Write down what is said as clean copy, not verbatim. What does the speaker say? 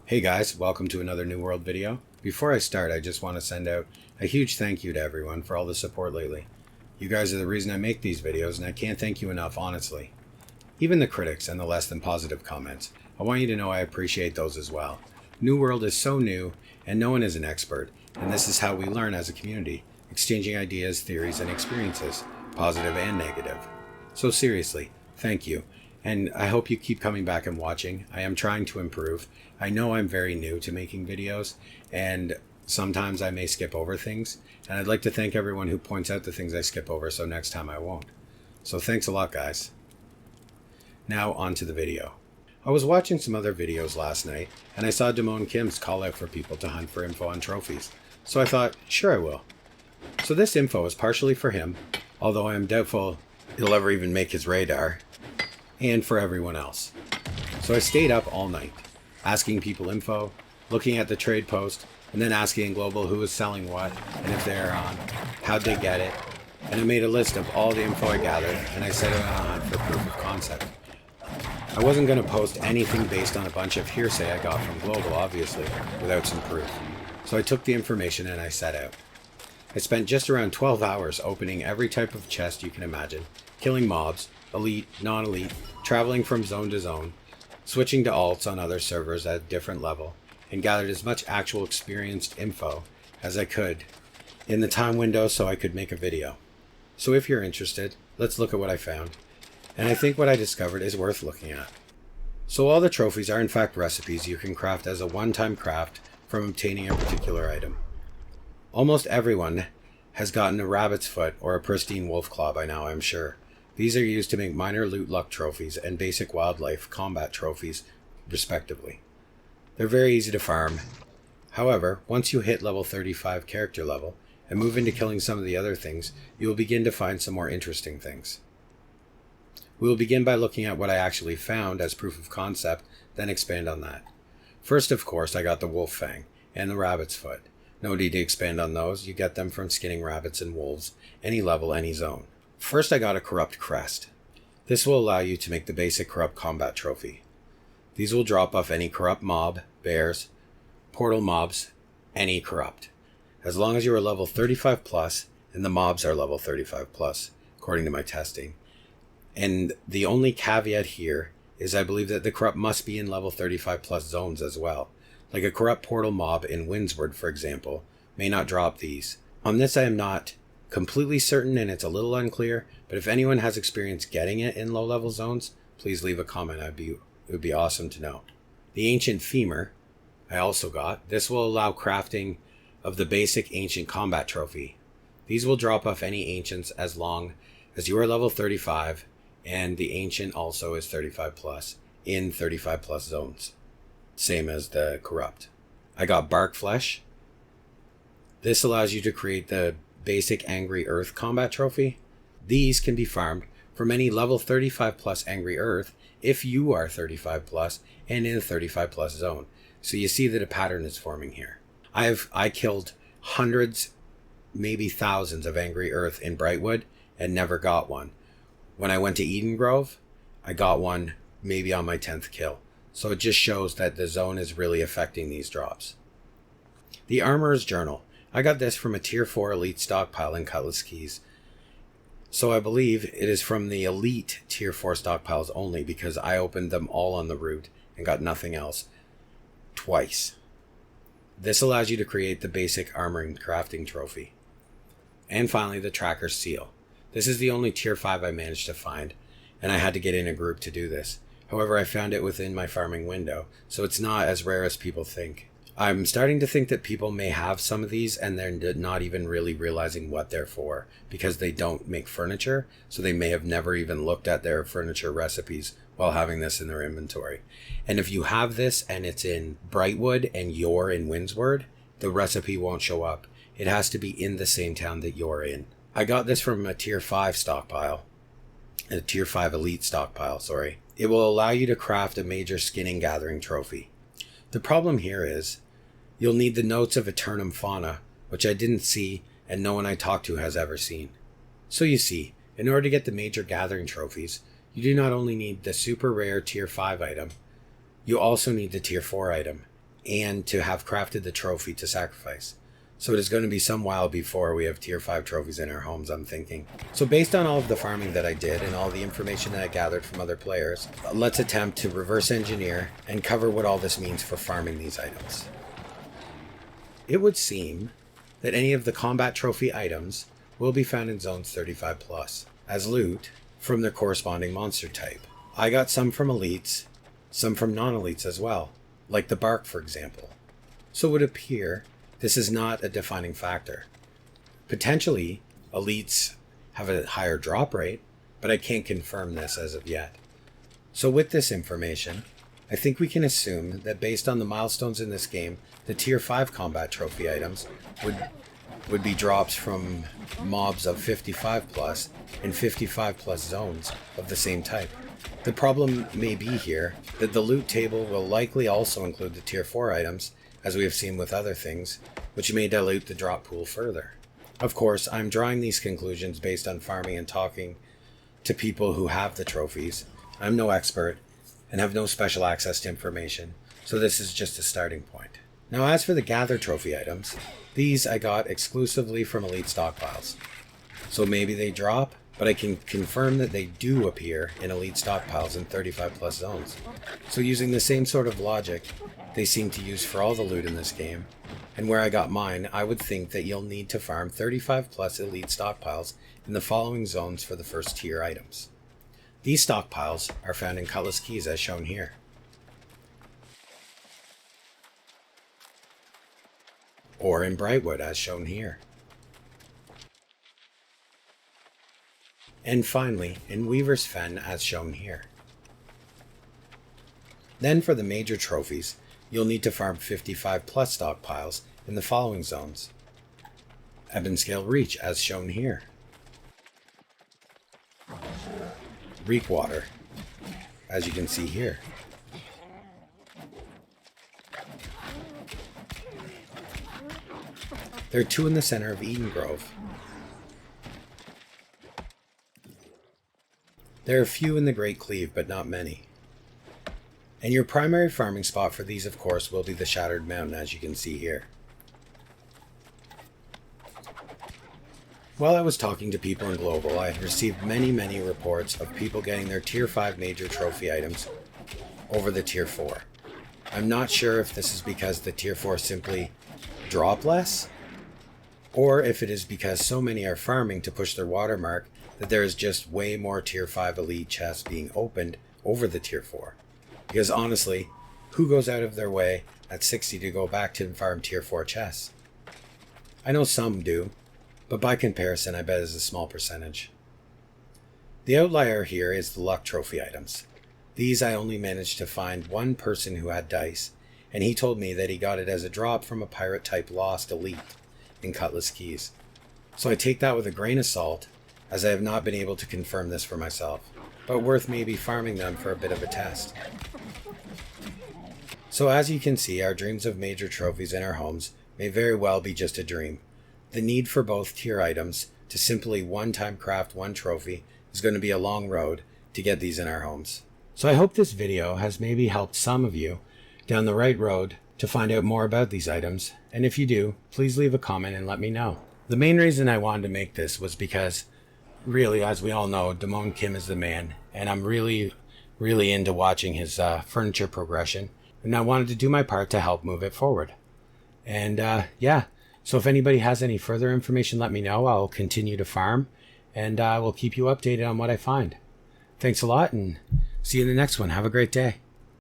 Hey guys, welcome to another New World video. Before I start, I just want to send out a huge thank you to everyone for all the support lately. You guys are the reason I make these videos, and I can't thank you enough, honestly. Even the critics and the less than positive comments, I want you to know I appreciate those as well. New World is so new, and no one is an expert, and this is how we learn as a community, exchanging ideas, theories, and experiences, positive and negative. So seriously, thank you. And I hope you keep coming back and watching. I am trying to improve. I know I'm very new to making videos, and sometimes I may skip over things. And I'd like to thank everyone who points out the things I skip over, so next time I won't. So thanks a lot, guys. Now on to the video. I was watching some other videos last night, and I saw Demone Kim's call out for people to hunt for info on trophies. So I thought, sure I will. So this info is partially for him, although I am doubtful he'll ever even make his radar, and for everyone else. So I stayed up all night, asking people info, looking at the trade post, and then asking Global who was selling what, and if they're on, how'd they get it, and I made a list of all the info I gathered, and I set it on a hunt for proof of concept. I wasn't going to post anything based on a bunch of hearsay I got from Global, obviously, without some proof. So I took the information and I set out. I spent just around 12 hours opening every type of chest you can imagine, killing mobs, elite, non-elite, traveling from zone to zone, switching to alts on other servers at a different level, and gathered as much actual experienced info as I could in the time window so I could make a video. So if you're interested, let's look at what I found. And I think what I discovered is worth looking at. So all the trophies are in fact recipes you can craft as a one-time craft from obtaining a particular item. Almost everyone has gotten a rabbit's foot or a pristine wolf claw by now, I'm sure. These are used to make minor loot luck trophies and basic wildlife combat trophies, respectively. They're very easy to farm. However, once you hit level 35 character level and move into killing some of the other things, you will begin to find some more interesting things. We will begin by looking at what I actually found as proof of concept, then expand on that. First, of course, I got the wolf fang and the rabbit's foot. No need to expand on those, you get them from skinning rabbits and wolves, any level, any zone. First I got a corrupt crest. This will allow you to make the basic corrupt combat trophy. These will drop off any corrupt mob, bears, portal mobs, any corrupt. As long as you are level 35 plus, and the mobs are level 35 plus, according to my testing. And the only caveat here is I believe that the corrupt must be in level 35 plus zones as well. Like a corrupt portal mob in Windsward, for example, may not drop these. On this I am not completely certain and it's a little unclear, but if anyone has experience getting it in low level zones, please leave a comment. It would be awesome to know. The ancient femur I also got. This will allow crafting of the basic ancient combat trophy. These will drop off any ancients as long as you are level 35 and the ancient also is 35 plus in 35 plus zones. Same as the corrupt. I got bark flesh. This allows you to create the basic Angry Earth combat trophy. These can be farmed from any level 35 plus Angry Earth if you are 35 plus and in a 35 plus zone. So you see that a pattern is forming here. I killed hundreds, maybe thousands of Angry Earth in Brightwood and never got one. When I went to Eden Grove, I got one maybe on my 10th kill. So it just shows that the zone is really affecting these drops. The Armorer's Journal. I got this from a tier 4 elite stockpile in Cutlass Keys. So I believe it is from the elite tier 4 stockpiles only because I opened them all on the route and got nothing else twice. This allows you to create the basic armor and crafting trophy. And finally, the Tracker's Seal. This is the only tier 5 I managed to find, and I had to get in a group to do this. However, I found it within my farming window, so it's not as rare as people think. I'm starting to think that people may have some of these and they're not even really realizing what they're for because they don't make furniture, so they may have never even looked at their furniture recipes while having this in their inventory. And if you have this and it's in Brightwood and you're in Windsward, the recipe won't show up. It has to be in the same town that you're in. I got this from a tier 5 stockpile, a tier 5 elite stockpile, sorry. It will allow you to craft a major skinning gathering trophy. The problem here is you'll need the notes of Eternum fauna, which I didn't see and no one I talked to has ever seen. So you see, in order to get the major gathering trophies, you do not only need the super rare tier 5 item, you also need the tier 4 item. and to have crafted the trophy to sacrifice. So it is going to be some while before we have tier 5 trophies in our homes, I'm thinking. So based on all of the farming that I did and all the information that I gathered from other players, let's attempt to reverse engineer and cover what all this means for farming these items. It would seem that any of the combat trophy items will be found in zones 35 plus as loot from their corresponding monster type. I got some from elites, some from non-elites as well, like the bark for example. So it would appear this is not a defining factor. Potentially, elites have a higher drop rate, but I can't confirm this as of yet. So with this information, I think we can assume that based on the milestones in this game, the tier 5 combat trophy items would be drops from mobs of 55 plus and 55 plus zones of the same type. The problem may be here that the loot table will likely also include the tier 4 items, as we have seen with other things, which may dilute the drop pool further. Of course, I'm drawing these conclusions based on farming and talking to people who have the trophies. I'm no expert and have no special access to information, so this is just a starting point. Now as for the gather trophy items, these I got exclusively from elite stockpiles. So maybe they drop, but I can confirm that they do appear in elite stockpiles in 35 plus zones. So using the same sort of logic they seem to use for all the loot in this game, and where I got mine, I would think that you'll need to farm 35 plus elite stockpiles in the following zones for the first tier items. These stockpiles are found in Cutlass Keys as shown here. Or in Brightwood as shown here. And finally, in Weaver's Fen as shown here. Then for the major trophies, you'll need to farm 55 plus stockpiles in the following zones. Ebonscale Reach as shown here. Reekwater, as you can see here. There are 2 in the center of Eden Grove. There are a few in the Great Cleave, but not many. And your primary farming spot for these, of course, will be the Shattered Mountain, as you can see here. While I was talking to people in Global, I had received many reports of people getting their Tier 5 major trophy items over the Tier 4. I'm not sure if this is because the Tier 4 simply drop less, or if it is because so many are farming to push their watermark that there is just way more Tier 5 elite chests being opened over the Tier 4. Because honestly, who goes out of their way at 60 to go back to farm Tier 4 chests? I know some do, but by comparison I bet it's a small percentage. The outlier here is the luck trophy items. These I only managed to find one person who had dice, and he told me that he got it as a drop from a pirate type lost elite in Cutlass Keys. So I take that with a grain of salt, as I have not been able to confirm this for myself, but worth maybe farming them for a bit of a test. So as you can see, our dreams of major trophies in our homes may very well be just a dream. The need for both tier items to simply one-time craft one trophy is going to be a long road to get these in our homes. So I hope this video has maybe helped some of you down the right road to find out more about these items, and if you do, please leave a comment and let me know. The main reason I wanted to make this was because, really, as we all know, Demone Kim is the man, and I'm really into watching his furniture progression, and I wanted to do my part to help move it forward. And yeah, so if anybody has any further information, let me know. I'll continue to farm, and I will keep you updated on what I find. Thanks a lot, and see you in the next one. Have a great day.